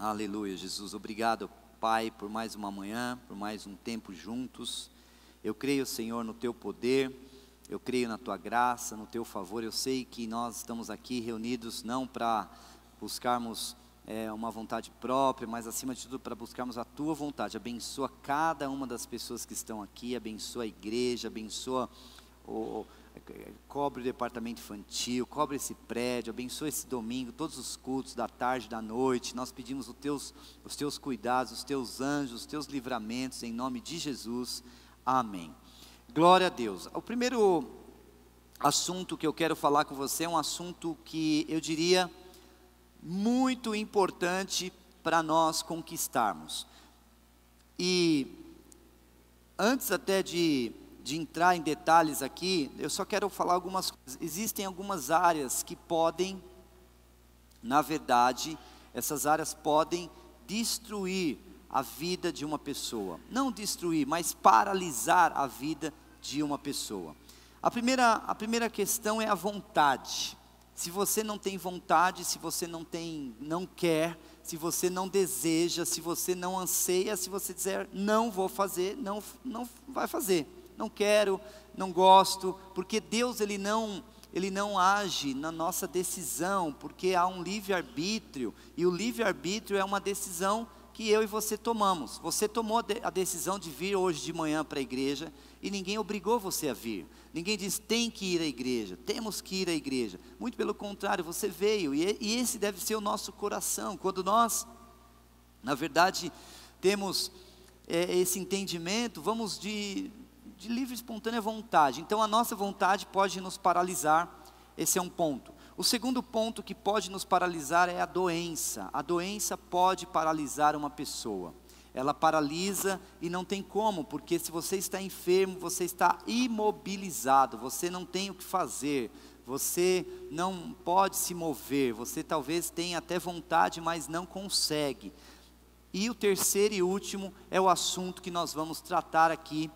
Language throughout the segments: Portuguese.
Aleluia, Jesus. Obrigado, Pai, por mais uma manhã, por mais um tempo juntos. Eu creio, Senhor, no Teu poder, eu creio na Tua graça, no Teu favor. Eu sei que nós estamos aqui reunidos não para buscarmos uma vontade própria, mas acima de tudo para buscarmos a Tua vontade. Abençoa cada uma das pessoas que estão aqui, abençoa a igreja, abençoa cobre o departamento infantil, cobre esse prédio, abençoa esse domingo, todos os cultos da tarde, da noite. Nós pedimos os teus cuidados, os teus anjos, os teus livramentos, em nome de Jesus, amém. Glória a Deus. O primeiro assunto que eu quero falar com você é um assunto que eu diria muito importante para nós conquistarmos. E antes até de entrar em detalhes aqui, eu só quero falar algumas coisas. Existem algumas áreas que podem, na verdade, essas áreas podem destruir a vida de uma pessoa. Não destruir, mas paralisar a vida de uma pessoa. A primeira questão é a vontade. Se você não tem vontade, se você não quer, se você não deseja, se você não anseia, se você dizer não vou fazer, não vai fazer. Não quero, não gosto, porque Deus ele não age na nossa decisão, porque há um livre-arbítrio, e o livre-arbítrio é uma decisão que eu e você tomamos. Você tomou a decisão de vir hoje de manhã para a igreja, e ninguém obrigou você a vir. Ninguém diz tem que ir à igreja, temos que ir à igreja. Muito pelo contrário, você veio, e esse deve ser o nosso coração. Quando nós, na verdade, temos esse entendimento, vamos de livre e espontânea vontade. Então a nossa vontade pode nos paralisar. Esse é um ponto. O segundo ponto que pode nos paralisar é a doença. A doença pode paralisar uma pessoa. Ela paralisa e não tem como, porque se você está enfermo, você está imobilizado, você não tem o que fazer, você não pode se mover, você talvez tenha até vontade, mas não consegue. E o terceiro e último é o assunto que nós vamos tratar aqui,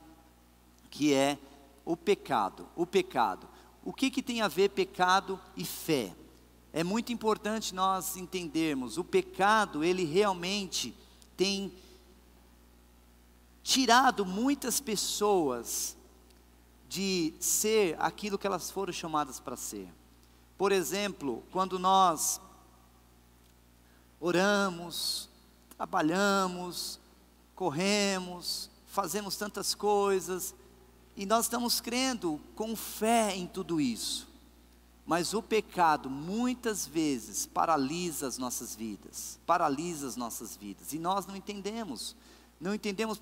que é o pecado. O pecado. O que tem a ver pecado e fé? É muito importante nós entendermos. O pecado, ele realmente tem tirado muitas pessoas de ser aquilo que elas foram chamadas para ser. Por exemplo, quando nós oramos, trabalhamos, corremos, fazemos tantas coisas, e nós estamos crendo com fé em tudo isso, mas o pecado muitas vezes paralisa as nossas vidas, e nós não entendemos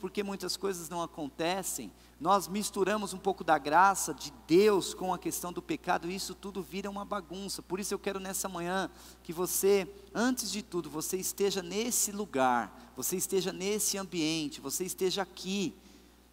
porque muitas coisas não acontecem. Nós misturamos um pouco da graça de Deus com a questão do pecado, e isso tudo vira uma bagunça. Por isso eu quero nessa manhã que você, antes de tudo, você esteja nesse lugar, você esteja nesse ambiente, você esteja aqui.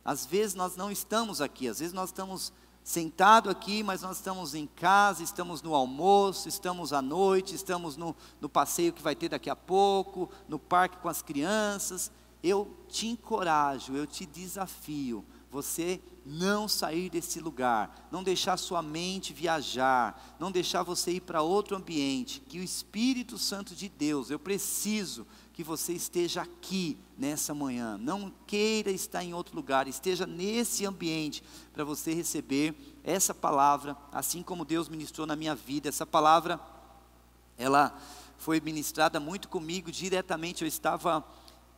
Às vezes nós não estamos aqui, às vezes nós estamos sentados aqui, mas nós estamos em casa, estamos no almoço, estamos à noite, estamos no passeio que vai ter daqui a pouco, no parque com as crianças. Eu te encorajo, eu te desafio, você não sair desse lugar, não deixar sua mente viajar, não deixar você ir para outro ambiente, que o Espírito Santo de Deus, eu preciso que você esteja aqui nessa manhã, não queira estar em outro lugar, esteja nesse ambiente, para você receber essa palavra, assim como Deus ministrou na minha vida. Essa palavra, ela foi ministrada muito comigo, diretamente.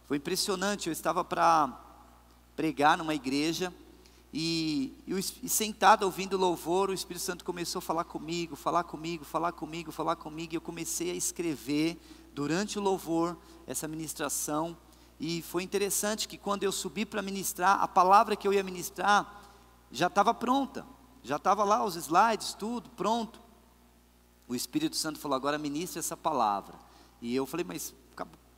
Foi impressionante, eu estava para pregar numa igreja, e sentado ouvindo louvor, o Espírito Santo começou a falar comigo, e eu comecei a escrever, durante o louvor, essa ministração, e foi interessante que quando eu subi para ministrar, a palavra que eu ia ministrar, já estava pronta, já estava lá os slides, tudo pronto. O Espírito Santo falou, agora ministra essa palavra, e eu falei, mas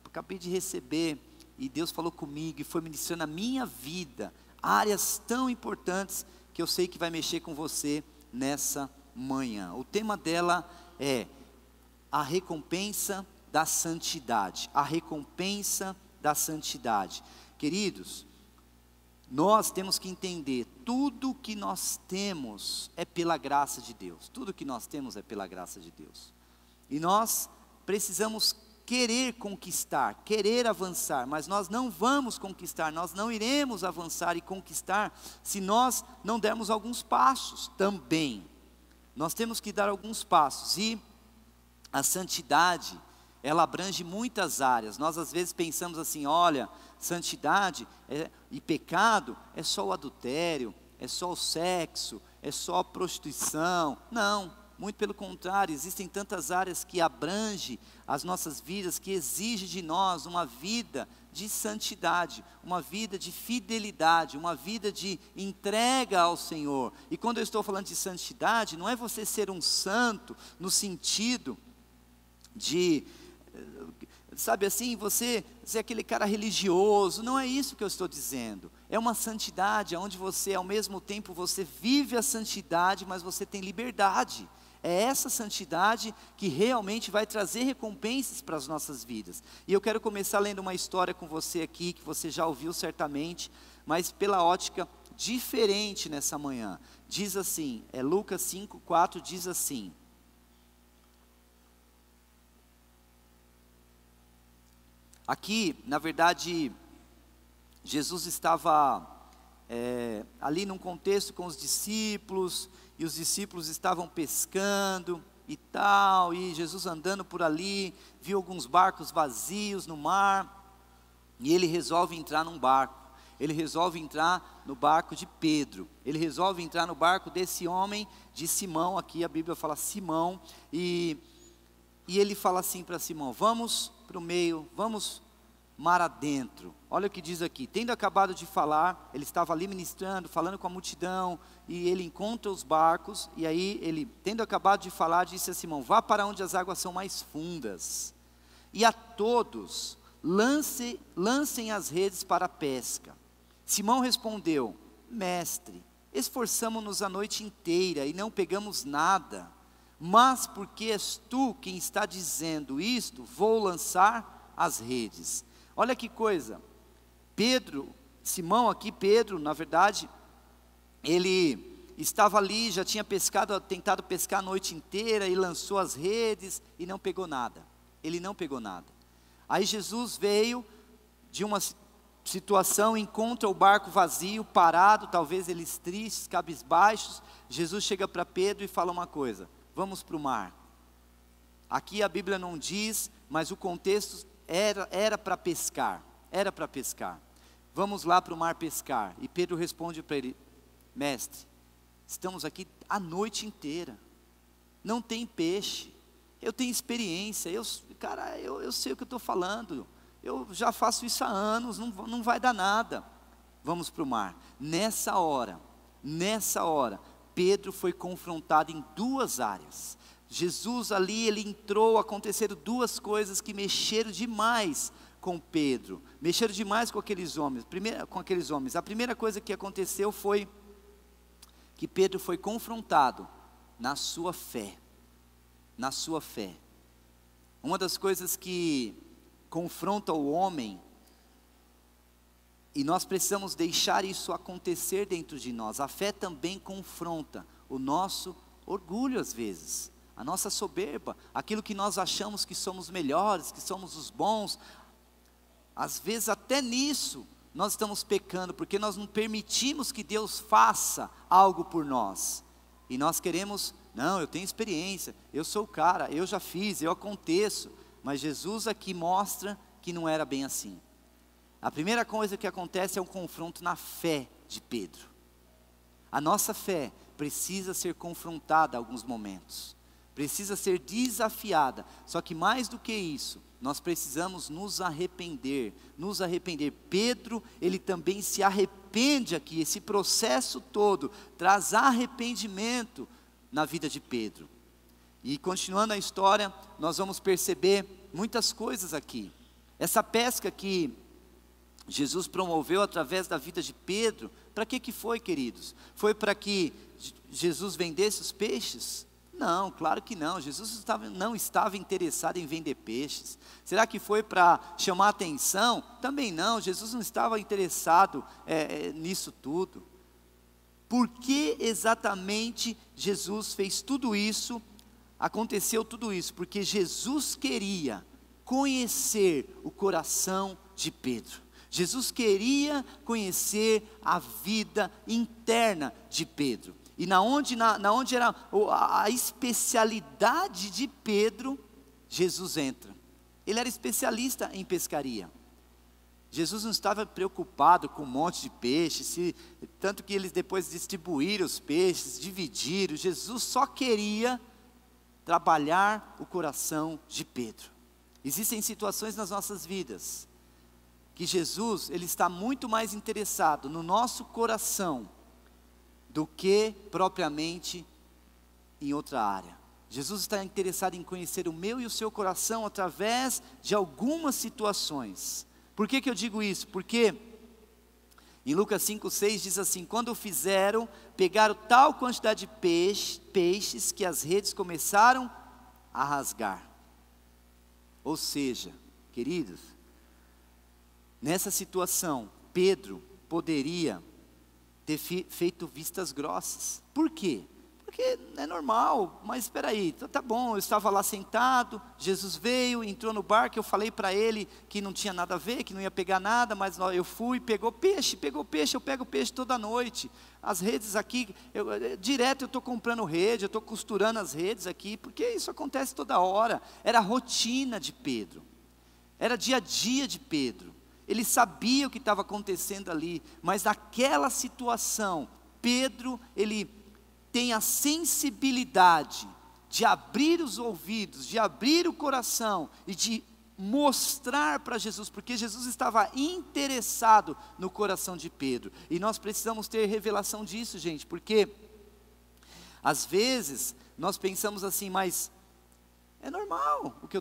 acabei de receber, e Deus falou comigo, e foi ministrando a minha vida, áreas tão importantes, que eu sei que vai mexer com você nessa manhã. O tema dela é a recompensa da santidade, a recompensa da santidade. Queridos, nós temos que entender, tudo que nós temos é pela graça de Deus, tudo que nós temos é pela graça de Deus, e nós precisamos querer conquistar, querer avançar, mas nós não vamos conquistar, nós não iremos avançar e conquistar se nós não dermos alguns passos também. Nós temos que dar alguns passos, e a santidade, ela abrange muitas áreas. Nós às vezes pensamos assim, olha, santidade e pecado é só o adultério, é só o sexo, é só a prostituição. Não, muito pelo contrário, existem tantas áreas que abrangem as nossas vidas, que exigem de nós uma vida de santidade, uma vida de fidelidade, uma vida de entrega ao Senhor. E quando eu estou falando de santidade, não é você ser um santo no sentido de, sabe assim, você é aquele cara religioso. Não é isso que eu estou dizendo. É uma santidade onde você, ao mesmo tempo, você vive a santidade, mas você tem liberdade. É essa santidade que realmente vai trazer recompensas para as nossas vidas. E eu quero começar lendo uma história com você aqui, que você já ouviu certamente, mas pela ótica diferente nessa manhã. Diz assim, Lucas 5:4 diz assim: aqui, na verdade, Jesus estava ali num contexto com os discípulos, e os discípulos estavam pescando e tal, e Jesus andando por ali, viu alguns barcos vazios no mar, e ele resolve entrar num barco. Ele resolve entrar no barco de Pedro, ele resolve entrar no barco desse homem, de Simão. Aqui a Bíblia fala Simão, e ele fala assim para Simão: vamos para o meio, vamos mar adentro. Olha o que diz aqui: tendo acabado de falar, ele estava ali ministrando, falando com a multidão, e ele encontra os barcos, e aí ele, tendo acabado de falar, disse a Simão: vá para onde as águas são mais fundas, e a todos lancem as redes para a pesca. Simão respondeu: mestre, esforçamo-nos a noite inteira e não pegamos nada, mas porque és tu quem está dizendo isto, vou lançar as redes. Olha que coisa, Simão aqui, Pedro, na verdade, ele estava ali, já tinha tentado pescar a noite inteira, e lançou as redes, e não pegou nada, ele não pegou nada. Aí Jesus veio de uma situação, encontra o barco vazio, parado, talvez eles tristes, cabisbaixos. Jesus chega para Pedro e fala uma coisa: vamos para o mar. Aqui a Bíblia não diz, mas o contexto era para pescar, vamos lá para o mar pescar. E Pedro responde para ele: mestre, estamos aqui a noite inteira, não tem peixe, eu tenho experiência, eu sei o que eu estou falando, eu já faço isso há anos, não vai dar nada. Vamos para o mar. Nessa hora, Pedro foi confrontado em duas áreas. Jesus ali, ele entrou, aconteceram duas coisas que mexeram demais com Pedro, mexeram demais com aqueles homens. A primeira coisa que aconteceu foi que Pedro foi confrontado na sua fé. Uma das coisas que confronta o homem, e nós precisamos deixar isso acontecer dentro de nós. A fé também confronta o nosso orgulho às vezes, a nossa soberba, aquilo que nós achamos que somos melhores, que somos os bons. Às vezes até nisso nós estamos pecando, porque nós não permitimos que Deus faça algo por nós, e nós queremos, não, eu tenho experiência, eu sou o cara, eu já fiz, eu aconteço. Mas Jesus aqui mostra que não era bem assim. A primeira coisa que acontece é um confronto na fé de Pedro. A nossa fé precisa ser confrontada em alguns momentos, precisa ser desafiada. Só que mais do que isso, nós precisamos nos arrepender. Pedro, ele também se arrepende aqui. Esse processo todo traz arrependimento na vida de Pedro. E continuando a história, nós vamos perceber muitas coisas aqui. Essa pesca que Jesus promoveu através da vida de Pedro, para que foi, queridos? Foi para que Jesus vendesse os peixes? Não, claro que não. Jesus não estava interessado em vender peixes. Será que foi para chamar atenção? Também não. Jesus não estava interessado nisso tudo. Por que exatamente Jesus fez tudo isso? Aconteceu tudo isso porque Jesus queria conhecer o coração de Pedro. Jesus queria conhecer a vida interna de Pedro. E na onde era a especialidade de Pedro, Jesus entra. Ele era especialista em pescaria. Jesus não estava preocupado com um monte de peixes, tanto que eles depois distribuíram os peixes, dividiram. Jesus só queria trabalhar o coração de Pedro. Existem situações nas nossas vidas que Jesus, ele está muito mais interessado no nosso coração do que propriamente em outra área. Jesus está interessado em conhecer o meu e o seu coração através de algumas situações. Por que eu digo isso? Porque em Lucas 5,6 diz assim: quando fizeram, pegaram tal quantidade de peixes que as redes começaram a rasgar. Ou seja, queridos, nessa situação, Pedro poderia ter feito vistas grossas. Por quê? Porque é normal, mas espera aí, tá bom, eu estava lá sentado, Jesus veio, entrou no barco, eu falei para ele que não tinha nada a ver, que não ia pegar nada, mas eu fui, pegou peixe, eu pego peixe toda noite. As redes aqui, direto eu estou comprando rede, eu estou costurando as redes aqui, porque isso acontece toda hora. Era a rotina de Pedro, era dia a dia de Pedro. Ele sabia o que estava acontecendo ali, mas naquela situação, Pedro, ele tem a sensibilidade de abrir os ouvidos, de abrir o coração e de mostrar para Jesus, porque Jesus estava interessado no coração de Pedro. E nós precisamos ter revelação disso, gente, porque às vezes nós pensamos assim, mas é normal o que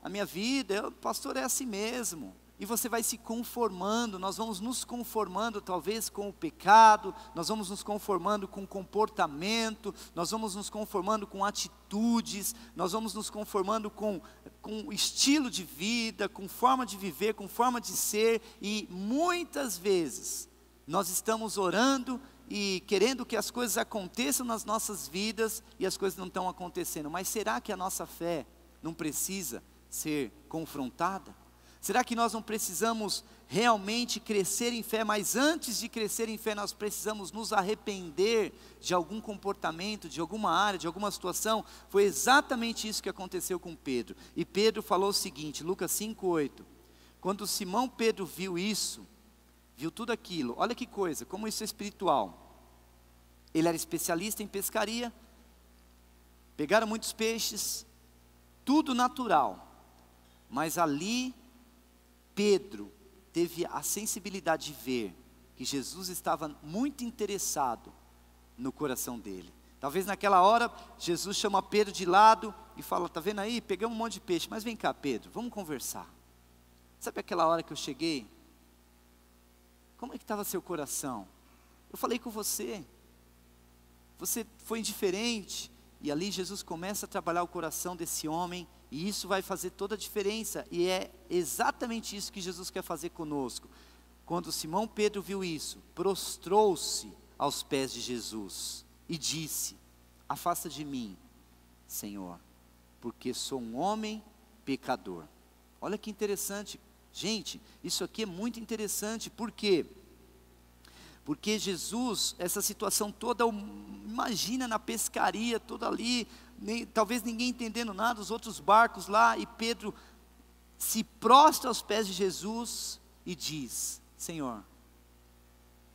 a minha vida, pastor, é assim mesmo. E você vai se conformando, nós vamos nos conformando talvez com o pecado, nós vamos nos conformando com o comportamento, nós vamos nos conformando com atitudes, nós vamos nos conformando com estilo de vida, com forma de viver, com forma de ser, e muitas vezes nós estamos orando e querendo que as coisas aconteçam nas nossas vidas e as coisas não estão acontecendo. Mas será que a nossa fé não precisa ser confrontada? Será que nós não precisamos realmente crescer em fé, mas antes de crescer em fé nós precisamos nos arrepender de algum comportamento, de alguma área, de alguma situação? Foi exatamente isso que aconteceu com Pedro. E Pedro falou o seguinte, Lucas 5,8, quando Simão Pedro viu isso, viu tudo aquilo, olha que coisa, como isso é espiritual. Ele era especialista em pescaria, pegaram muitos peixes, tudo natural, mas ali Pedro teve a sensibilidade de ver que Jesus estava muito interessado no coração dele. Talvez naquela hora, Jesus chama Pedro de lado e fala, está vendo aí, pegamos um monte de peixe, mas vem cá Pedro, vamos conversar. Sabe aquela hora que eu cheguei? Como é que estava seu coração? Eu falei com você foi indiferente, e ali Jesus começa a trabalhar o coração desse homem, e isso vai fazer toda a diferença, e é exatamente isso que Jesus quer fazer conosco. Quando Simão Pedro viu isso, prostrou-se aos pés de Jesus, e disse, afasta de mim, Senhor, porque sou um homem pecador. Olha que interessante, gente, isso aqui é muito interessante, por quê? Porque Jesus, essa situação toda, imagina na pescaria, toda ali, talvez ninguém entendendo nada, os outros barcos lá, e Pedro se prostra aos pés de Jesus e diz, Senhor,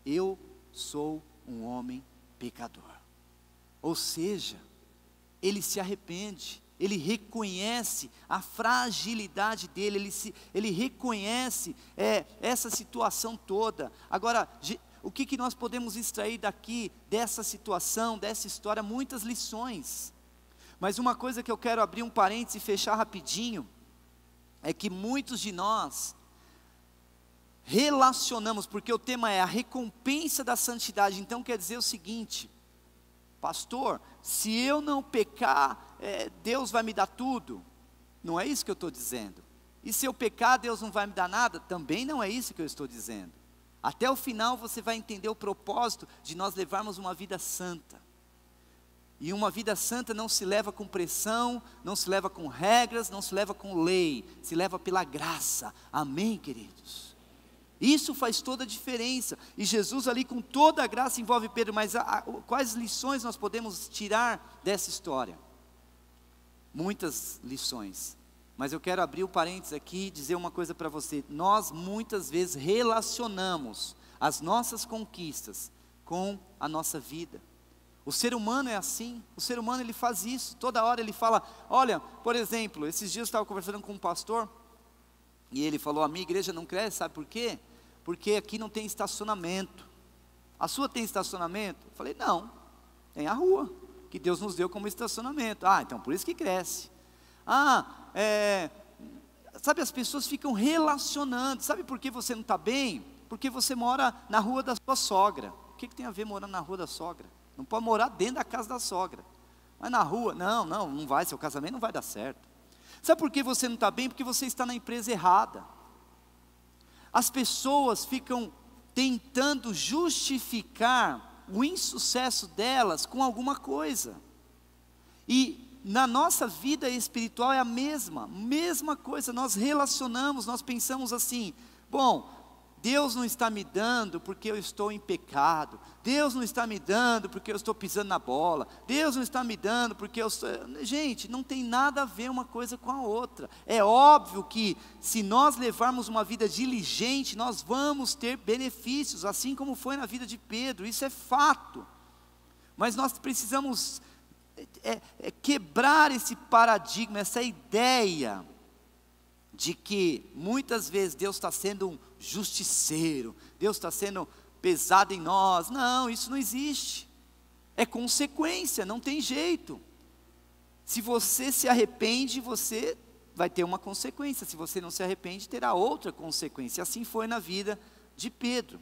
eu sou um homem pecador. Ou seja, ele se arrepende, ele reconhece a fragilidade dele, ele reconhece essa situação toda. Agora, o que nós podemos extrair daqui, dessa situação, dessa história? Muitas lições. Mas uma coisa que eu quero abrir um parênteses e fechar rapidinho, é que muitos de nós relacionamos, porque o tema é a recompensa da santidade, então quer dizer o seguinte, pastor, se eu não pecar, Deus vai me dar tudo? Não é isso que eu estou dizendo. E se eu pecar, Deus não vai me dar nada? Também não é isso que eu estou dizendo. Até o final você vai entender o propósito de nós levarmos uma vida santa. E uma vida santa não se leva com pressão, não se leva com regras, não se leva com lei, se leva pela graça. Amém, queridos? Isso faz toda a diferença. E Jesus ali com toda a graça envolve Pedro, mas quais lições nós podemos tirar dessa história? Muitas lições. Mas eu quero abrir o parênteses aqui e dizer uma coisa para você. Nós muitas vezes relacionamos as nossas conquistas com a nossa vida. O ser humano é assim, o ser humano ele faz isso, toda hora ele fala, olha, por exemplo, esses dias eu estava conversando com um pastor, e ele falou, a minha igreja não cresce, sabe por quê? Porque aqui não tem estacionamento. A sua tem estacionamento? Eu falei, não, tem a rua, que Deus nos deu como estacionamento. Ah, então por isso que cresce. Sabe, as pessoas ficam relacionando, sabe por que você não está bem? Porque você mora na rua da sua sogra. O que tem a ver morar na rua da sogra? Não pode morar dentro da casa da sogra. Mas na rua, não vai, seu casamento não vai dar certo. Sabe por que você não está bem? Porque você está na empresa errada. As pessoas ficam tentando justificar o insucesso delas com alguma coisa. E na nossa vida espiritual é a mesma coisa. Nós relacionamos, nós pensamos assim, bom, Deus não está me dando porque eu estou em pecado. Deus não está me dando porque eu estou pisando na bola. Deus não está me dando porque eu estou... Gente, não tem nada a ver uma coisa com a outra. É óbvio que se nós levarmos uma vida diligente, nós vamos ter benefícios, assim como foi na vida de Pedro. Isso é fato. Mas nós precisamos quebrar esse paradigma, essa ideia de que muitas vezes Deus está sendo um justiceiro, Deus está sendo pesado em nós. Não, isso não existe. É consequência, não tem jeito. Se você se arrepende, você vai ter uma consequência. Se você não se arrepende, terá outra consequência. Assim foi na vida de Pedro.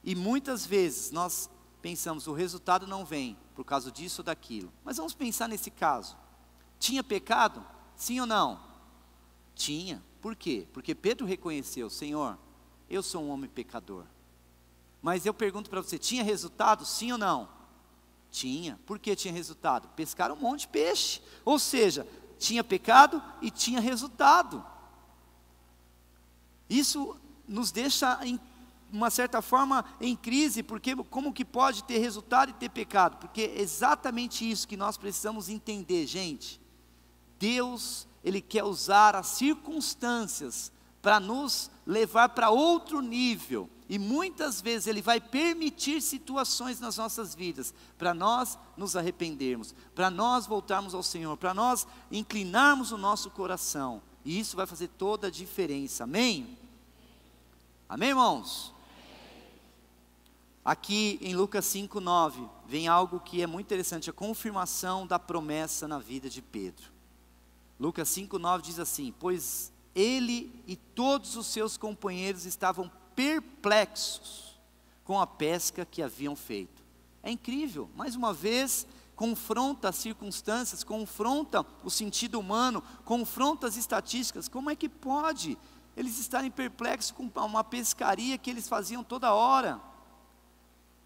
E muitas vezes nós pensamos, o resultado não vem por causa disso ou daquilo. Mas vamos pensar nesse caso. Tinha pecado? Sim ou não? Tinha. Por quê? Porque Pedro reconheceu, Senhor, eu sou um homem pecador. Mas eu pergunto para você, tinha resultado? Sim ou não? Tinha. Por que tinha resultado? Pescaram um monte de peixe. Ou seja, tinha pecado e tinha resultado. Isso nos deixa, em uma certa forma, em crise, porque como que pode ter resultado e ter pecado? Porque é exatamente isso que nós precisamos entender, gente. Deus, Ele quer usar as circunstâncias para nos levar para outro nível. E muitas vezes Ele vai permitir situações nas nossas vidas, para nós nos arrependermos, para nós voltarmos ao Senhor, para nós inclinarmos o nosso coração. E isso vai fazer toda a diferença, amém? Amém, irmãos? Aqui em Lucas 5:9, vem algo que é muito interessante, a confirmação da promessa na vida de Pedro. Lucas 5:9 diz assim, pois ele e todos os seus companheiros estavam perplexos com a pesca que haviam feito. É incrível, mais uma vez, confronta as circunstâncias, confronta o sentido humano, confronta as estatísticas. Como é que pode eles estarem perplexos com uma pescaria que eles faziam toda hora?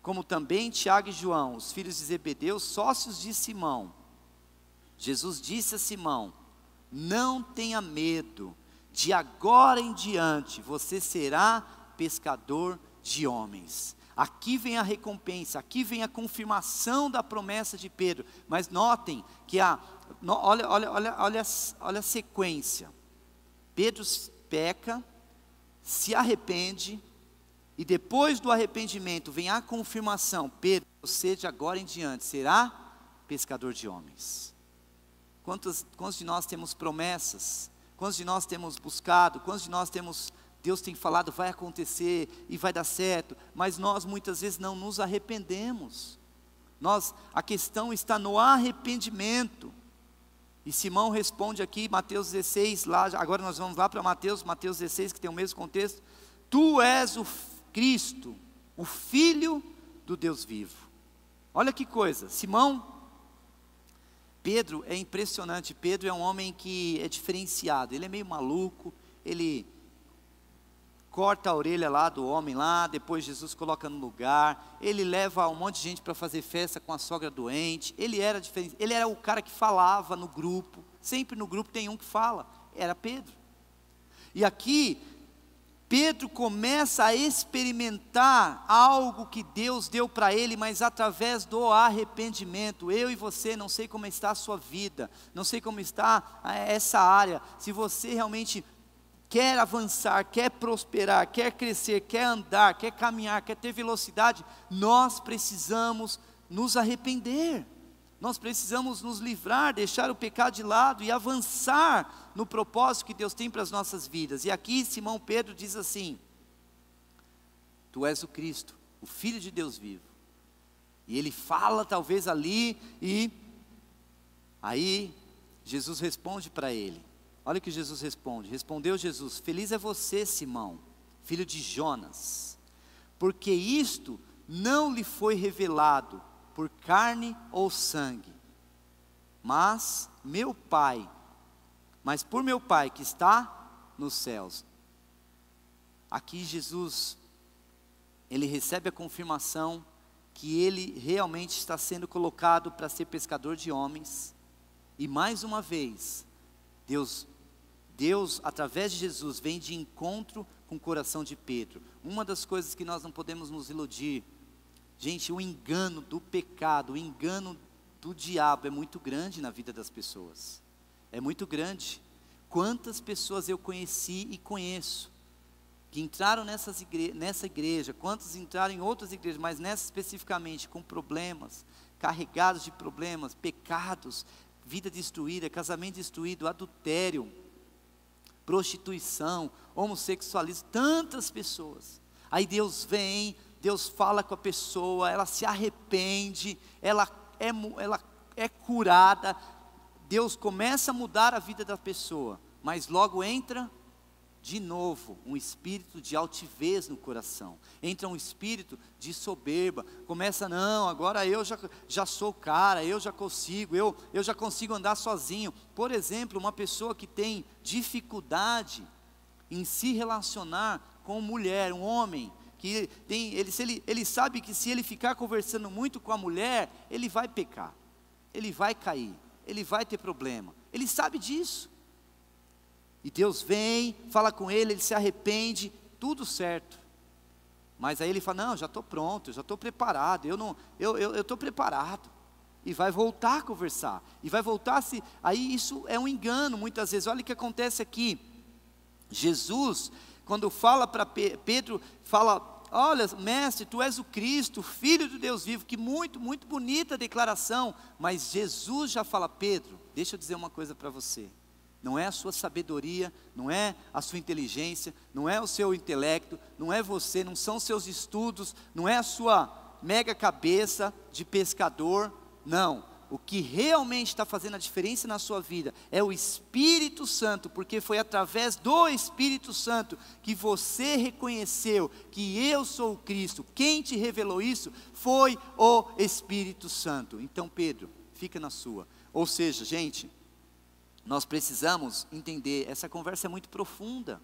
Como também Tiago e João, os filhos de Zebedeu, sócios de Simão. Jesus disse a Simão, não tenha medo, de agora em diante você será pescador de homens. Aqui vem a recompensa, aqui vem a confirmação da promessa de Pedro. Mas notem que olha a sequência. Pedro peca, se arrepende, e depois do arrependimento vem a confirmação, Pedro, você de agora em diante será pescador de homens. Quantos de nós temos promessas? Quantos de nós temos buscado? Quantos de nós temos, Deus tem falado, vai acontecer e vai dar certo, mas nós muitas vezes não nos arrependemos. A questão está no arrependimento. E Simão responde aqui, Mateus 16, agora nós vamos lá para Mateus 16, que tem o mesmo contexto. Tu és o Cristo, o Filho do Deus vivo. Olha que coisa, Pedro é impressionante. Pedro é um homem que é diferenciado, ele é meio maluco, ele corta a orelha lá do homem lá, depois Jesus coloca no lugar, ele leva um monte de gente para fazer festa com a sogra doente, ele era diferente, ele era o cara que falava no grupo, sempre no grupo tem um que fala, era Pedro. E aqui, Pedro começa a experimentar algo que Deus deu para ele, mas através do arrependimento. Eu e você, não sei como está a sua vida, não sei como está essa área, se você realmente quer avançar, quer prosperar, quer crescer, quer andar, quer caminhar, quer ter velocidade, nós precisamos nos arrepender, nós precisamos nos livrar, deixar o pecado de lado e avançar no propósito que Deus tem para as nossas vidas. E aqui Simão Pedro diz assim: tu és o Cristo, o Filho de Deus vivo. E ele fala talvez ali, e aí Jesus responde para ele. Olha o que Jesus responde. Respondeu Jesus: feliz é você, Simão, filho de Jonas, porque isto não lhe foi revelado por carne ou sangue, mas por meu Pai que está nos céus. Aqui Jesus, ele recebe a confirmação que ele realmente está sendo colocado para ser pescador de homens, e mais uma vez, Deus, através de Jesus, vem de encontro com o coração de Pedro. Uma das coisas que nós não podemos nos iludir, gente, o engano do pecado, o engano do diabo é muito grande na vida das pessoas, é muito grande. Quantas pessoas eu conheci e conheço, que entraram nessa igreja, quantos entraram em outras igrejas, mas nessa especificamente, com problemas, carregados de problemas, pecados, vida destruída, casamento destruído, adultério, prostituição, homossexualismo, tantas pessoas. Aí Deus vem, Deus fala com a pessoa, ela se arrepende, ela é curada, Deus começa a mudar a vida da pessoa, mas logo entra de novo um espírito de altivez no coração, entra um espírito de soberba, começa, não, agora eu já sou o cara, eu já consigo, eu já consigo andar sozinho. Por exemplo, uma pessoa que tem dificuldade em se relacionar com mulher, um homem, que ele sabe que se ele ficar conversando muito com a mulher, ele vai pecar, ele vai cair, ele vai ter problema, ele sabe disso. E Deus vem, fala com ele, ele se arrepende, tudo certo. Mas aí ele fala, não, já estou pronto, já estou preparado, eu estou preparado. E vai voltar a conversar, e vai voltar aí isso é um engano muitas vezes. Olha o que acontece aqui, Jesus, quando fala para Pedro, fala, olha mestre, tu és o Cristo, Filho do Deus vivo, que muito, muito bonita a declaração, mas Jesus já fala, Pedro, deixa eu dizer uma coisa para você, não é a sua sabedoria, não é a sua inteligência, não é o seu intelecto, não é você, não são seus estudos, não é a sua mega cabeça de pescador, não. O que realmente está fazendo a diferença na sua vida é o Espírito Santo, porque foi através do Espírito Santo que você reconheceu que eu sou o Cristo. Quem te revelou isso foi o Espírito Santo. Então Pedro, fica na sua. Ou seja, gente, nós precisamos entender, essa conversa é muito profunda.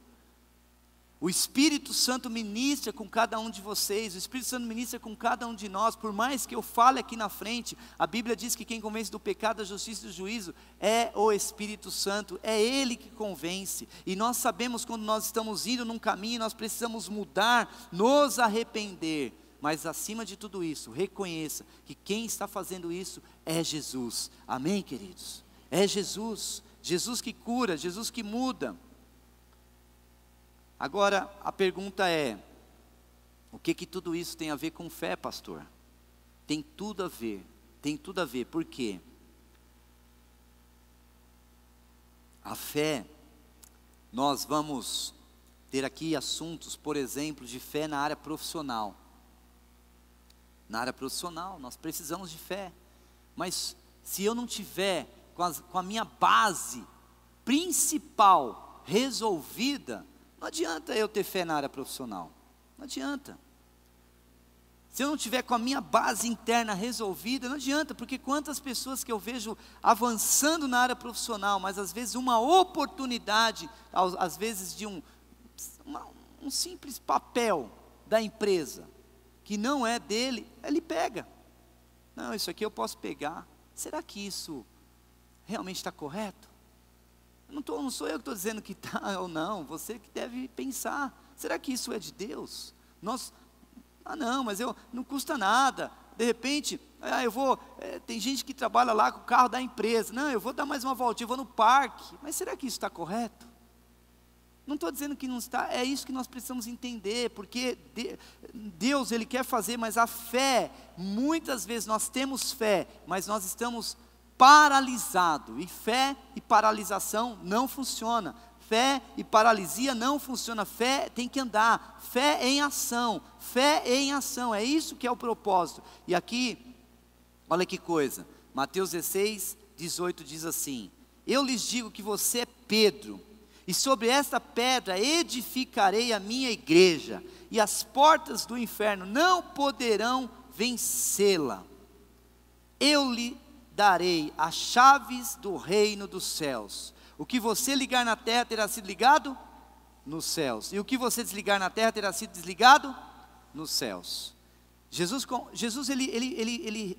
O Espírito Santo ministra com cada um de vocês, o Espírito Santo ministra com cada um de nós. Por mais que eu fale aqui na frente, a Bíblia diz que quem convence do pecado, da justiça e do juízo é o Espírito Santo, é Ele que convence. E nós sabemos quando nós estamos indo num caminho, nós precisamos mudar, nos arrepender. Mas acima de tudo isso, reconheça que quem está fazendo isso é Jesus. Amém, queridos? É Jesus, Jesus que cura, Jesus que muda. Agora, a pergunta é, o que tudo isso tem a ver com fé, pastor? Tem tudo a ver, por quê? A fé, nós vamos ter aqui assuntos, por exemplo, de fé na área profissional. Na área profissional, nós precisamos de fé, mas se eu não tiver com a minha base principal resolvida, não adianta eu ter fé na área profissional, não adianta. Se eu não tiver com a minha base interna resolvida, não adianta, porque quantas pessoas que eu vejo avançando na área profissional, mas às vezes uma oportunidade, às vezes de um simples papel da empresa, que não é dele, ele pega. Não, isso aqui eu posso pegar. Será que isso realmente está correto? Não sou eu que estou dizendo que está ou não, você que deve pensar. Será que isso é de Deus? Não, mas não custa nada. De repente, tem gente que trabalha lá com o carro da empresa. Não, eu vou dar mais uma voltinha, eu vou no parque. Mas será que isso está correto? Não estou dizendo que não está, é isso que nós precisamos entender, porque Deus, Ele quer fazer, mas a fé, muitas vezes nós temos fé, mas nós estamos paralisados, e fé e paralisação não funciona, fé e paralisia não funciona, fé tem que andar, fé em ação, é isso que é o propósito. E aqui, olha que coisa, Mateus 16, 18 diz assim: eu lhes digo que você é Pedro, e sobre esta pedra edificarei a minha igreja, e as portas do inferno não poderão vencê-la. Eu lhe darei as chaves do reino dos céus. O que você ligar na terra terá sido ligado nos céus, e o que você desligar na terra terá sido desligado nos céus. Jesus ele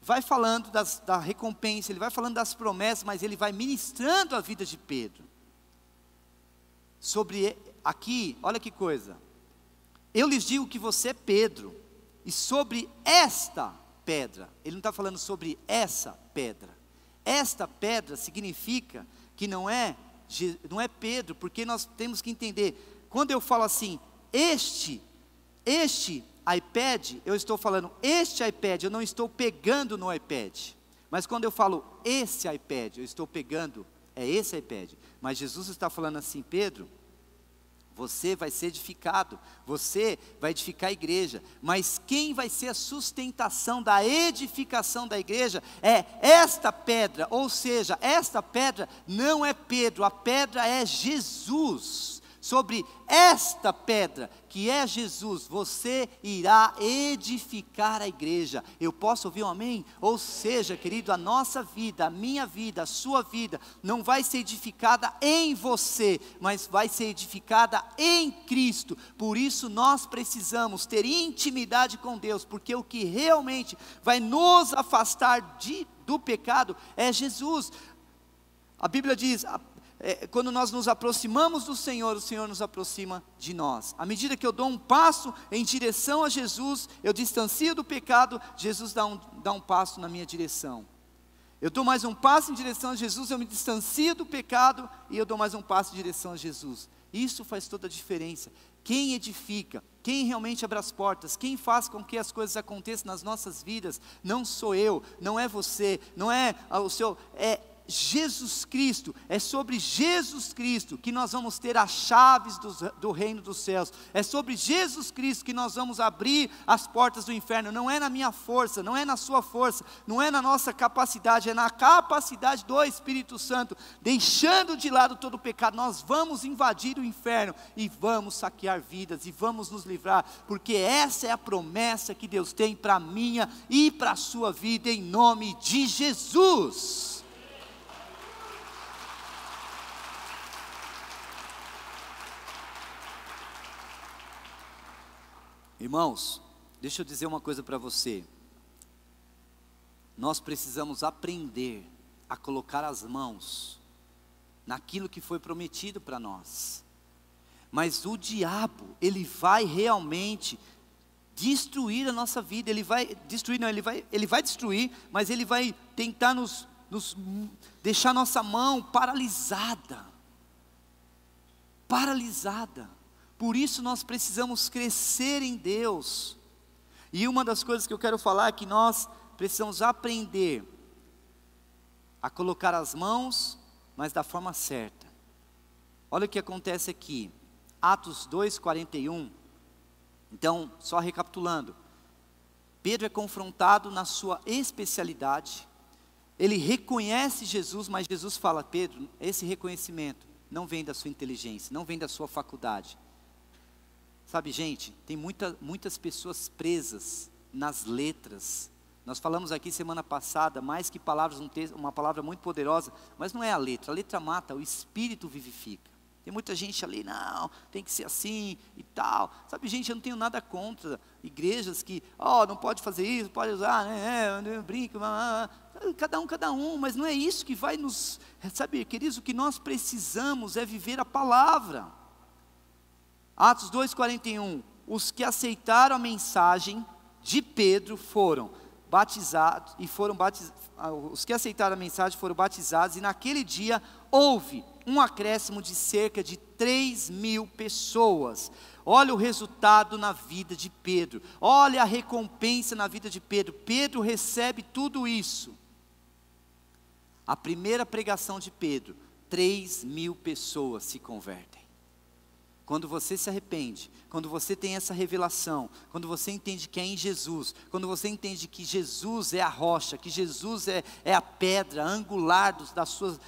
vai falando da recompensa, ele vai falando das promessas, mas ele vai ministrando a vida de Pedro. Sobre aqui, olha que coisa, eu lhes digo que você é Pedro, e sobre esta pedra, ele não está falando sobre essa pedra significa que não é Pedro, porque nós temos que entender, quando eu falo assim, este iPad, eu estou falando este iPad, eu não estou pegando no iPad, mas quando eu falo esse iPad, eu estou pegando, é esse iPad, mas Jesus está falando assim: Pedro, você vai ser edificado, você vai edificar a igreja, mas quem vai ser a sustentação da edificação da igreja é esta pedra, ou seja, esta pedra não é Pedro, a pedra é Jesus. Sobre esta pedra, que é Jesus, você irá edificar a igreja. Eu posso ouvir um amém? Ou seja, querido, a nossa vida, a minha vida, a sua vida, não vai ser edificada em você, mas vai ser edificada em Cristo. Por isso nós precisamos ter intimidade com Deus, porque o que realmente vai nos afastar do pecado é Jesus. A Bíblia diz, quando nós nos aproximamos do Senhor, o Senhor nos aproxima de nós. À medida que eu dou um passo em direção a Jesus, eu distancio do pecado, Jesus dá um passo na minha direção. Eu dou mais um passo em direção a Jesus, eu me distancio do pecado, e eu dou mais um passo em direção a Jesus. Isso faz toda a diferença. Quem edifica, quem realmente abre as portas, quem faz com que as coisas aconteçam nas nossas vidas, não sou eu, não é você, não é o seu, é Jesus Cristo. É sobre Jesus Cristo que nós vamos ter as chaves do reino dos céus. É sobre Jesus Cristo que nós vamos abrir as portas do inferno. Não é na minha força, não é na sua força, não é na nossa capacidade, é na capacidade do Espírito Santo. Deixando de lado todo o pecado, nós vamos invadir o inferno e vamos saquear vidas e vamos nos livrar, porque essa é a promessa que Deus tem para a minha e para a sua vida, em nome de Jesus. Irmãos, deixa eu dizer uma coisa para você. Nós precisamos aprender a colocar as mãos naquilo que foi prometido para nós. Mas o diabo, ele vai realmente destruir a nossa vida. Ele vai destruir, mas ele vai tentar nos deixar nossa mão paralisada. Por isso nós precisamos crescer em Deus. E uma das coisas que eu quero falar é que nós precisamos aprender a colocar as mãos, mas da forma certa. Olha o que acontece aqui, Atos 2:41. Então, só recapitulando, Pedro é confrontado na sua especialidade, ele reconhece Jesus, mas Jesus fala: Pedro, esse reconhecimento não vem da sua inteligência, não vem da sua faculdade. Sabe, gente, tem muitas pessoas presas nas letras. Nós falamos aqui semana passada, mais que palavras, uma palavra muito poderosa, mas não é a letra mata, o Espírito vivifica. Tem muita gente ali, não, tem que ser assim e tal. Sabe, gente, eu não tenho nada contra igrejas que, não pode fazer isso, pode usar, né, brinco, cada um, mas não é isso que vai nos, sabe, queridos, o que nós precisamos é viver a palavra. Atos 2,41, os que aceitaram a mensagem de Pedro foram batizados, os que aceitaram a mensagem foram batizados, e naquele dia houve um acréscimo de cerca de 3.000 pessoas. Olha o resultado na vida de Pedro, olha a recompensa na vida de Pedro. Pedro recebe tudo isso. A primeira pregação de Pedro, 3.000 pessoas se convertem. Quando você se arrepende, quando você tem essa revelação, quando você entende que é em Jesus, quando você entende que Jesus é a rocha, que Jesus é a pedra angular das suas,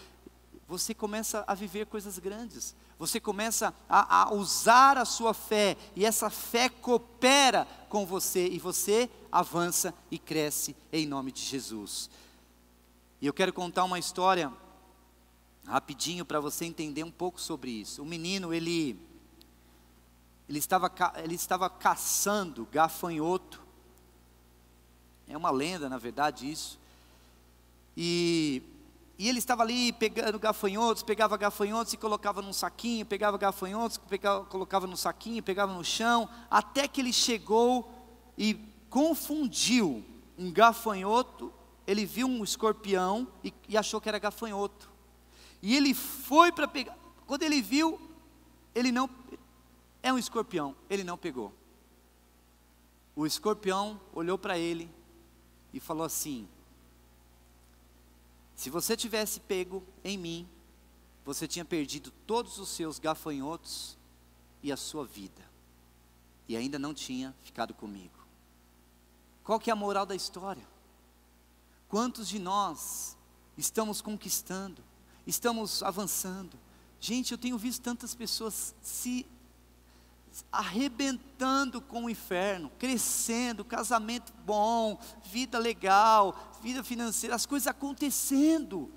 você começa a viver coisas grandes, você começa a usar a sua fé, e essa fé coopera com você, e você avança e cresce em nome de Jesus. E eu quero contar uma história, rapidinho, para você entender um pouco sobre isso. O menino, ele estava caçando gafanhoto, é uma lenda na verdade isso, e ele estava ali pegando gafanhotos, pegava gafanhotos e colocava num saquinho, pegava gafanhotos, colocava no saquinho, pegava no chão, até que ele chegou e confundiu um gafanhoto, ele viu um escorpião e achou que era gafanhoto, e ele foi para pegar, quando ele viu, é um escorpião, ele não pegou. O escorpião olhou para ele e falou assim: se você tivesse pego em mim, você tinha perdido todos os seus gafanhotos e a sua vida, e ainda não tinha ficado comigo. Qual que é a moral da história? Quantos de nós estamos conquistando, estamos avançando? Gente, eu tenho visto tantas pessoas se arrebentando com o inferno, crescendo, casamento bom, vida legal, vida financeira, as coisas acontecendo,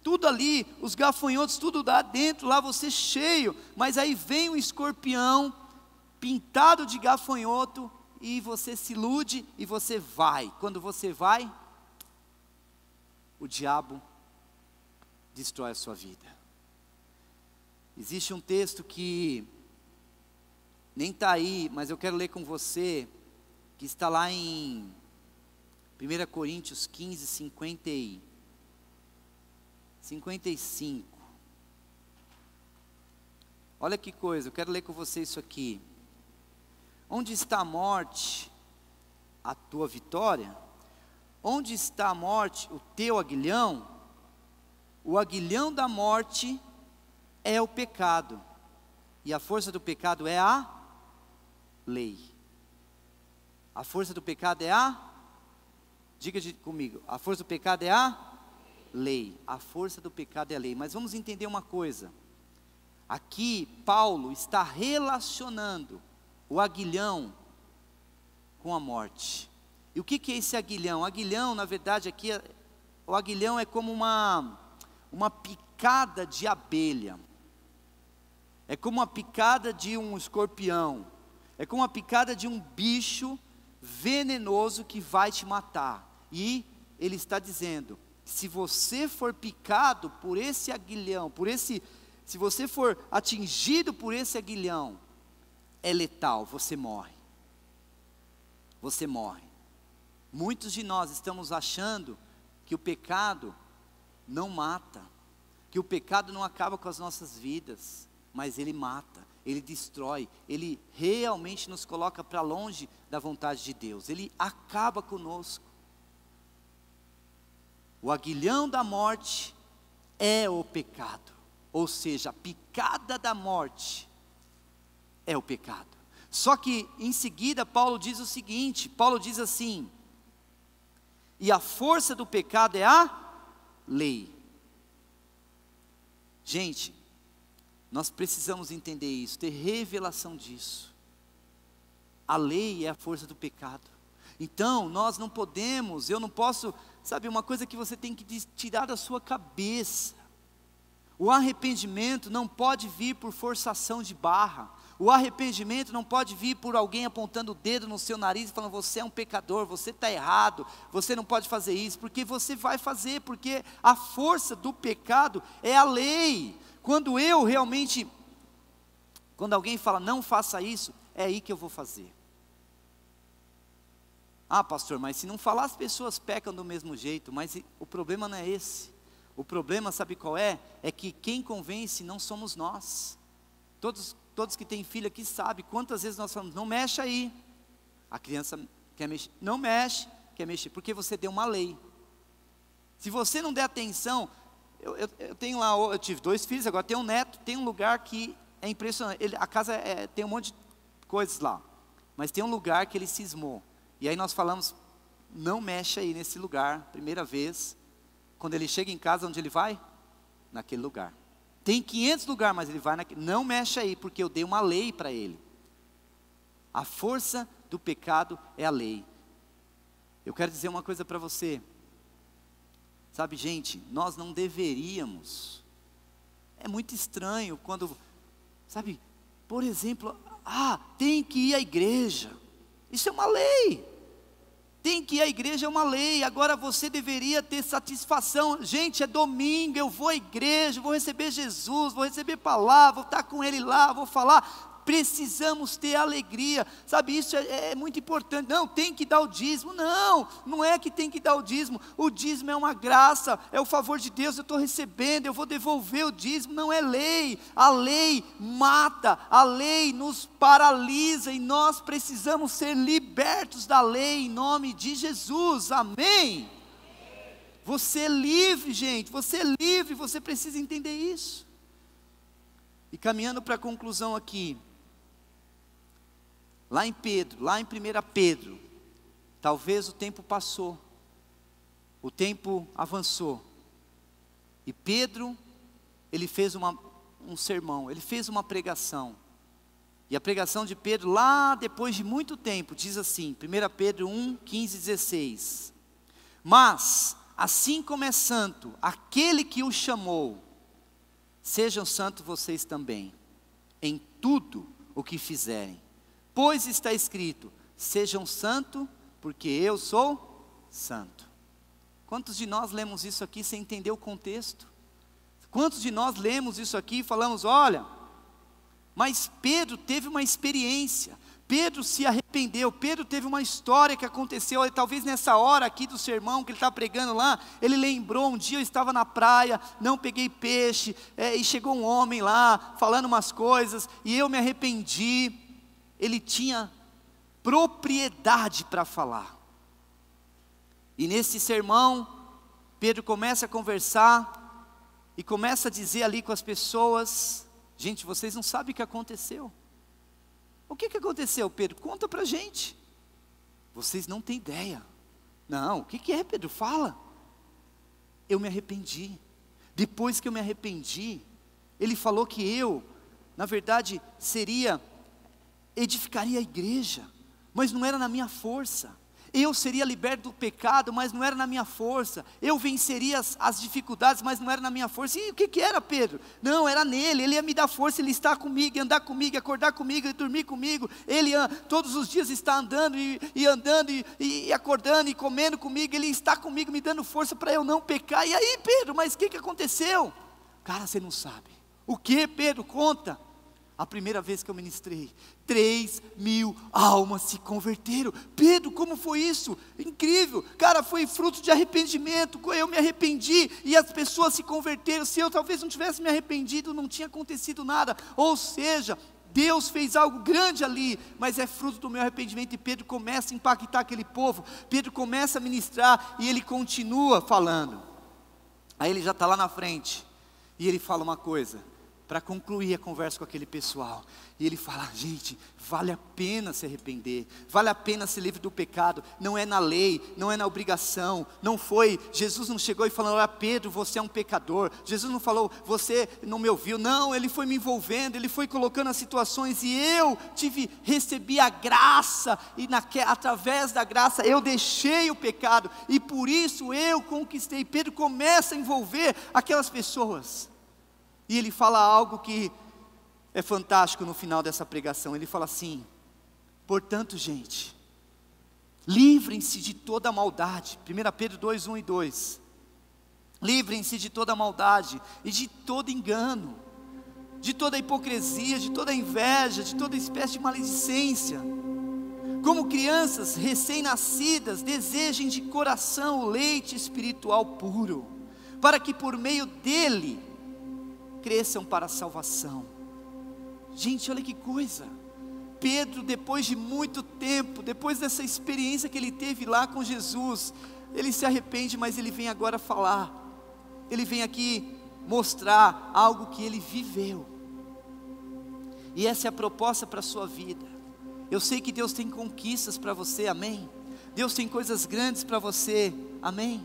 tudo ali, os gafanhotos, tudo lá dentro, lá você cheio, mas aí vem um escorpião, pintado de gafanhoto, e você se ilude, e você vai. Quando você vai, o diabo destrói a sua vida. Existe um texto que nem está aí, mas eu quero ler com você, que está lá em 1 Coríntios 15, 55. Olha que coisa, eu quero ler com você isso aqui. Onde está a morte, a tua vitória? Onde está a morte, o teu aguilhão? O aguilhão da morte é o pecado, e a força do pecado é a lei. A força do pecado é diga comigo, a força do pecado é a lei. A força do pecado é a lei. Mas vamos entender uma coisa. Aqui Paulo está relacionando o aguilhão com a morte. E o que é esse aguilhão? O aguilhão, na verdade, aqui, o aguilhão é como uma picada de abelha. É como uma picada de um escorpião. É como uma picada de um bicho venenoso que vai te matar. E ele está dizendo, se você for picado por esse aguilhão, se você for atingido por esse aguilhão, é letal, você morre. Você morre. Muitos de nós estamos achando que o pecado não mata, que o pecado não acaba com as nossas vidas, mas ele mata, ele destrói, ele realmente nos coloca para longe da vontade de Deus, ele acaba conosco. O aguilhão da morte é o pecado, ou seja, a picada da morte é o pecado. Só que em seguida Paulo diz o seguinte, Paulo diz assim, e a força do pecado é a lei. Gente, nós precisamos entender isso, ter revelação disso. A lei é a força do pecado. Então, nós não podemos, eu não posso, sabe, uma coisa que você tem que tirar da sua cabeça. O arrependimento não pode vir por forçação de barra. O arrependimento não pode vir por alguém apontando o dedo no seu nariz e falando: você é um pecador, você está errado, você não pode fazer isso, porque você vai fazer, porque a força do pecado é a lei. Quando alguém fala: não faça isso, é aí que eu vou fazer. Ah, pastor, mas se não falar, as pessoas pecam do mesmo jeito. Mas o problema não é esse. O problema, sabe qual é? É que quem convence não somos nós. Todos que têm filho aqui sabem quantas vezes nós falamos: não mexe aí. A criança quer mexer, não mexe, quer mexer, porque você deu uma lei. Se você não der atenção, eu tenho lá, eu tive 2 filhos, agora tenho um neto, tem um lugar que é impressionante. A casa tem um monte de coisas lá, mas tem um lugar que ele cismou. E aí nós falamos: não mexe aí nesse lugar, primeira vez. Quando ele chega em casa, onde ele vai? Naquele lugar. Tem 500 lugares, mas ele vai naquele. Não mexe aí, porque eu dei uma lei para ele. A força do pecado é a lei. Eu quero dizer uma coisa para você. Sabe, gente, nós não deveríamos. É muito estranho quando, sabe, por exemplo, tem que ir à igreja. Isso é uma lei. Tem que ir à igreja, é uma lei. Agora você deveria ter satisfação. Gente, é domingo, eu vou à igreja, vou receber Jesus, vou receber palavra, vou estar com Ele lá, vou falar. Precisamos ter alegria, sabe, isso é muito importante. Não, tem que dar o dízimo. Não é que tem que dar o dízimo é uma graça, é o favor de Deus, eu estou recebendo, eu vou devolver o dízimo. Não é lei, a lei mata, a lei nos paralisa, e nós precisamos ser libertos da lei, em nome de Jesus, amém? Você é livre, gente, você é livre, você precisa entender isso. E caminhando para a conclusão aqui, lá em 1 Pedro, talvez o tempo passou, o tempo avançou, e Pedro, ele fez um sermão, ele fez uma pregação, e a pregação de Pedro, lá depois de muito tempo, diz assim, 1 Pedro 1, 15 e 16, mas, assim como é santo aquele que o chamou, sejam santos vocês também, em tudo o que fizerem, pois está escrito: sejam santos, porque eu sou santo. Quantos de nós lemos isso aqui sem entender o contexto? Quantos de nós lemos isso aqui e falamos: olha, mas Pedro teve uma experiência, Pedro se arrependeu, Pedro teve uma história que aconteceu, talvez nessa hora aqui do sermão que ele está pregando lá, ele lembrou: um dia eu estava na praia, não peguei peixe, e chegou um homem lá, falando umas coisas, e eu me arrependi. Ele tinha propriedade para falar, e nesse sermão, Pedro começa a conversar, e começa a dizer ali com as pessoas: gente, vocês não sabem o que aconteceu. O que aconteceu, Pedro? Conta para a gente. Vocês não têm ideia. Não, o que é, Pedro? Fala. Eu me arrependi. Depois que eu me arrependi, ele falou que eu, na verdade, edificaria a igreja, mas não era na minha força. Eu seria liberto do pecado, mas não era na minha força. Eu venceria as dificuldades, mas não era na minha força. E o que era, Pedro? Não, era nele. Ele ia me dar força, ele está comigo, andar comigo, acordar comigo, e dormir comigo. Ele todos os dias está andando e andando e acordando e comendo comigo. Ele está comigo, me dando força para eu não pecar. E aí, Pedro, mas o que aconteceu? Cara, você não sabe. O que, Pedro? Conta. A primeira vez que eu ministrei, 3.000 almas se converteram. Pedro, como foi isso? Incrível, cara, foi fruto de arrependimento. Eu me arrependi e as pessoas se converteram. Se eu talvez não tivesse me arrependido, não tinha acontecido nada. Ou seja, Deus fez algo grande ali, mas é fruto do meu arrependimento. E Pedro começa a impactar aquele povo, Pedro começa a ministrar, e ele continua falando. Aí ele já está lá na frente, e ele fala uma coisa, para concluir a conversa com aquele pessoal, e ele fala: gente, vale a pena se arrepender, vale a pena ser livre do pecado, não é na lei, não é na obrigação, não foi, Jesus não chegou e falou: olha Pedro, você é um pecador, Jesus não falou: você não me ouviu, não, ele foi me envolvendo, ele foi colocando as situações, e eu recebi a graça, e através da graça eu deixei o pecado, e por isso eu conquistei. Pedro começa a envolver aquelas pessoas. E ele fala algo que é fantástico no final dessa pregação. Ele fala assim: portanto, gente, livrem-se de toda maldade. 1 Pedro 2, 1 e 2. Livrem-se de toda maldade e de todo engano, de toda hipocrisia, de toda inveja, de toda espécie de maledicência. Como crianças recém-nascidas, desejem de coração o leite espiritual puro, para que por meio dele cresçam para a salvação. Gente, olha que coisa. Pedro, depois de muito tempo, depois dessa experiência que ele teve lá com Jesus, ele se arrepende, mas ele vem agora falar, ele vem aqui mostrar algo que ele viveu. E essa é a proposta para a sua vida. Eu sei que Deus tem conquistas para você, amém? Deus tem coisas grandes para você, amém?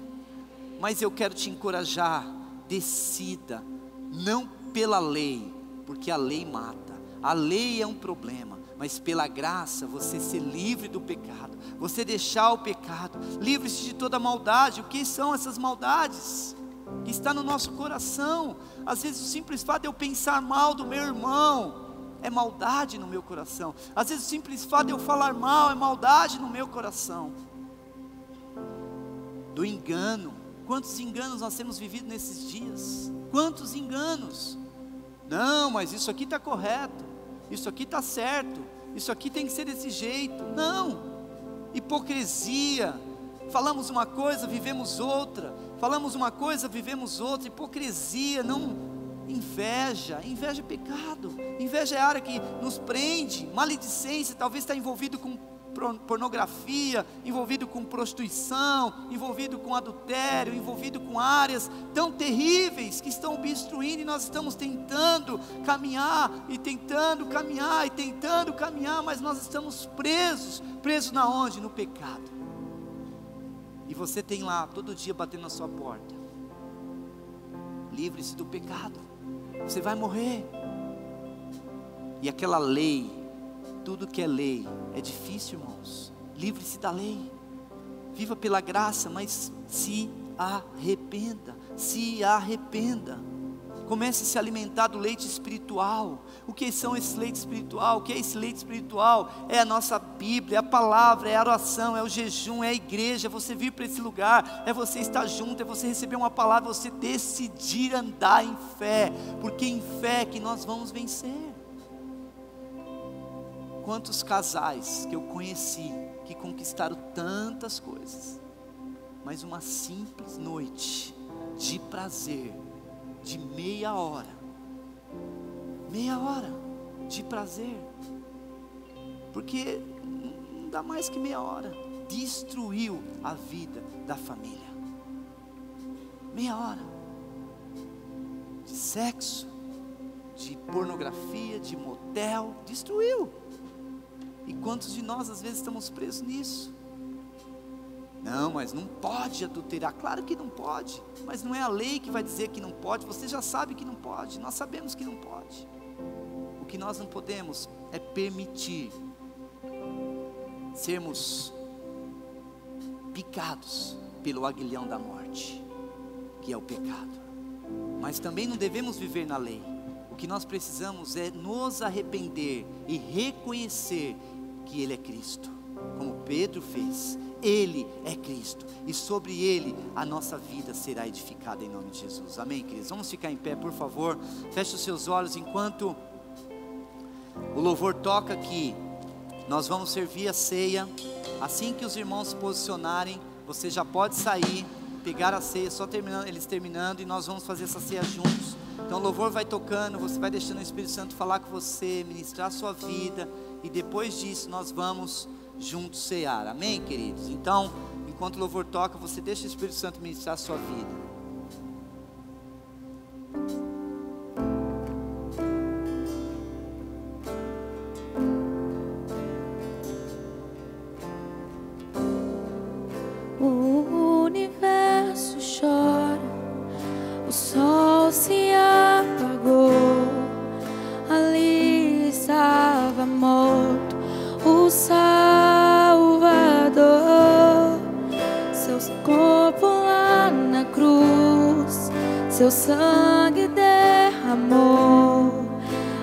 Mas eu quero te encorajar, decida, não pela lei, porque a lei mata, a lei é um problema, mas pela graça, você ser livre do pecado, você deixar o pecado, livre-se de toda maldade. O que são essas maldades? Que está no nosso coração. Às vezes o simples fato de eu pensar mal do meu irmão, é maldade no meu coração. Às vezes o simples fato de eu falar mal, é maldade no meu coração. Do engano, quantos enganos nós temos vivido nesses dias? Quantos enganos? Não, mas isso aqui está correto, isso aqui está certo, isso aqui tem que ser desse jeito. Não, hipocrisia, falamos uma coisa, vivemos outra, falamos uma coisa, vivemos outra. Hipocrisia, não, inveja é pecado, inveja é a área que nos prende. Maledicência, talvez está envolvido com pornografia, envolvido com prostituição, envolvido com adultério, envolvido com áreas tão terríveis que estão obstruindo, e nós estamos tentando caminhar, e tentando caminhar, e tentando caminhar, mas nós estamos presos na onde? No pecado. E você tem lá, todo dia batendo na sua porta: livre-se do pecado, você vai morrer. E aquela lei, tudo que é lei é difícil, irmãos. Livre-se da lei, viva pela graça, mas se arrependa, comece a se alimentar do leite espiritual. O que são esse leite espiritual? O que é esse leite espiritual? É a nossa Bíblia, é a palavra, é a oração, é o jejum, é a igreja, é você vir para esse lugar, é você estar junto, é você receber uma palavra, você decidir andar em fé, porque em fé que nós vamos vencer. Quantos casais que eu conheci que conquistaram tantas coisas, mas uma simples noite de prazer, de meia hora de prazer, porque não dá mais que meia hora, destruiu a vida da família. Meia hora de sexo, de pornografia, de motel, destruiu. E quantos de nós às vezes estamos presos nisso? Não, mas não pode adulterar. Claro que não pode, mas não é a lei que vai dizer que não pode. Você já sabe que não pode, nós sabemos que não pode. O que nós não podemos é permitir sermos picados pelo aguilhão da morte, que é o pecado. Mas também não devemos viver na lei. O que nós precisamos é nos arrepender e reconhecer que Ele é Cristo, como Pedro fez. Ele é Cristo, e sobre Ele a nossa vida será edificada em nome de Jesus, amém, queridos? Vamos ficar em pé, por favor. Feche os seus olhos enquanto o louvor toca aqui. Nós vamos servir a ceia. Assim que os irmãos se posicionarem, você já pode sair, pegar a ceia, só terminando, eles terminando, e nós vamos fazer essa ceia juntos. Então o louvor vai tocando, você vai deixando o Espírito Santo falar com você, ministrar a sua vida, e depois disso nós vamos juntos cear, amém, queridos? Então, enquanto o louvor toca, você deixa o Espírito Santo ministrar a sua vida. O universo chora, o sol se apagou, ali estava morto o Salvador, seu corpo lá na cruz, seu sangue derramado amor,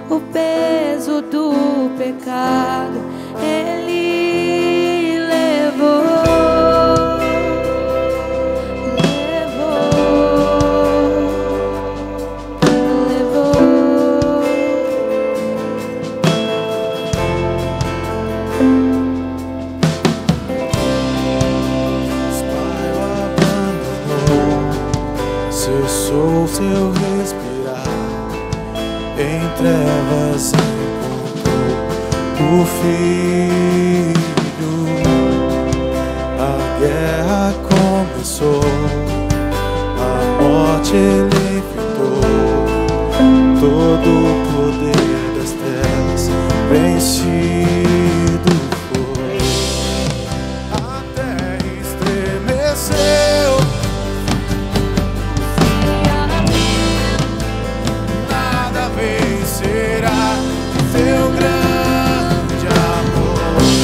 o peso do pecado Ele levou. Cessou seu respirar, em trevas encontrou o Filho. A guerra começou, a morte ele enfrentou, todo o poder das trevas vencido.